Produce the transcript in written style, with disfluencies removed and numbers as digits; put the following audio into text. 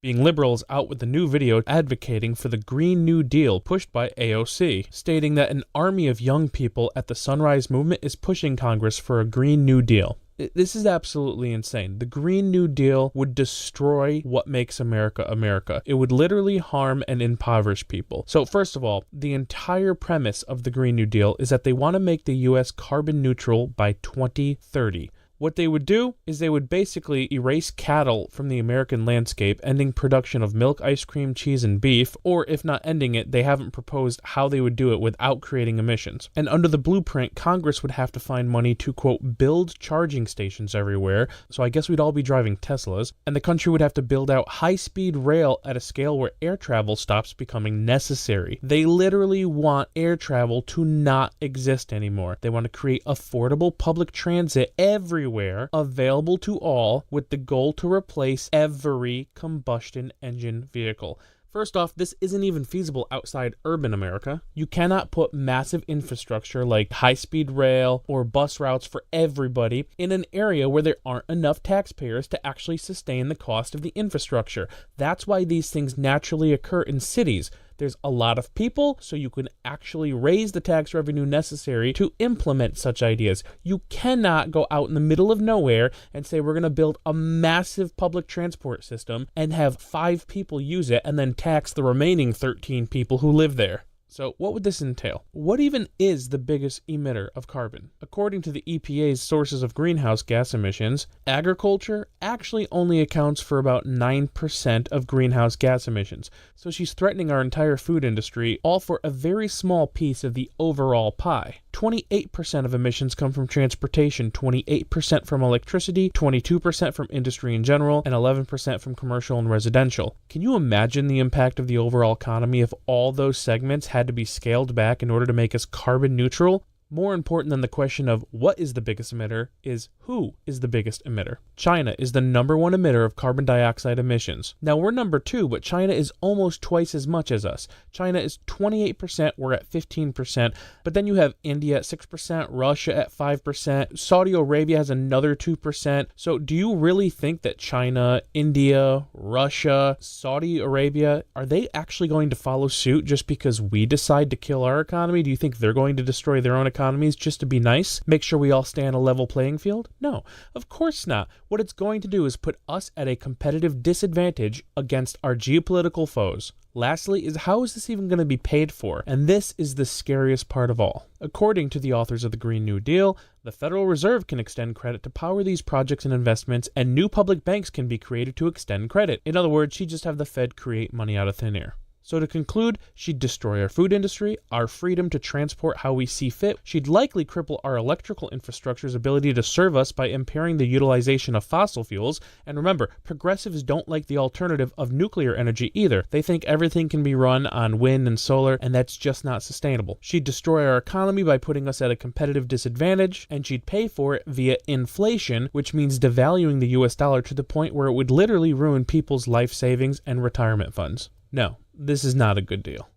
being liberals out with a new video advocating for the Green New Deal pushed by AOC, stating that an army of young people at the Sunrise Movement is pushing Congress for a Green New Deal. This is absolutely insane. The Green New Deal would destroy what makes America America. It would literally harm and impoverish people. So first of all, the entire premise of the Green New Deal is that they want to make the U.S. carbon neutral by 2030. What they would do is they would basically erase cattle from the American landscape, ending production of milk, ice cream, cheese, and beef, or if not ending it, they haven't proposed how they would do it without creating emissions. And under the blueprint, Congress would have to find money to, quote, build charging stations everywhere, so I guess we'd all be driving Teslas, and the country would have to build out high-speed rail at a scale where air travel stops becoming necessary. They literally want air travel to not exist anymore. They want to create affordable public transit everywhere, available to all, with the goal to replace every combustion engine vehicle. First off, this isn't even feasible outside urban America. You cannot put massive infrastructure like high-speed rail or bus routes for everybody in an area where there aren't enough taxpayers to actually sustain the cost of the infrastructure. That's why these things naturally occur in cities. There's a lot of people, so you can actually raise the tax revenue necessary to implement such ideas. You cannot go out in the middle of nowhere and say we're going to build a massive public transport system and have 5 people use it and then tax the remaining 13 people who live there. So what would this entail? What even is the biggest emitter of carbon? According to the EPA's sources of greenhouse gas emissions, agriculture actually only accounts for about 9% of greenhouse gas emissions. So she's threatening our entire food industry, all for a very small piece of the overall pie. 28% of emissions come from transportation, 28% from electricity, 22% from industry in general, and 11% from commercial and residential. Can you imagine the impact of the overall economy if all those segments had to be scaled back in order to make us carbon neutral? More important than the question of what is the biggest emitter is who is the biggest emitter. China is the #1 emitter of carbon dioxide emissions. Now we're number 2, but China is almost twice as much as us. China is 28%, we're at 15%, but then you have India at 6%, Russia at 5%, Saudi Arabia has another 2%. So do you really think that China, India, Russia, Saudi Arabia, are they actually going to follow suit just because we decide to kill our economy? Do you think they're going to destroy their own economies just to be nice? Make sure we all stay on a level playing field? No, of course not. What it's going to do is put us at a competitive disadvantage against our geopolitical foes. Lastly is, how is this even going to be paid for? And this is the scariest part of all. According to the authors of the Green New Deal, the Federal Reserve can extend credit to power these projects and investments, and new public banks can be created to extend credit. In other words, she'd just have the Fed create money out of thin air. So to conclude, she'd destroy our food industry, our freedom to transport how we see fit. She'd likely cripple our electrical infrastructure's ability to serve us by impairing the utilization of fossil fuels. And remember, progressives don't like the alternative of nuclear energy either. They think everything can be run on wind and solar, and that's just not sustainable. She'd destroy our economy by putting us at a competitive disadvantage, and she'd pay for it via inflation, which means devaluing the US dollar to the point where it would literally ruin people's life savings and retirement funds. No, this is not a good deal.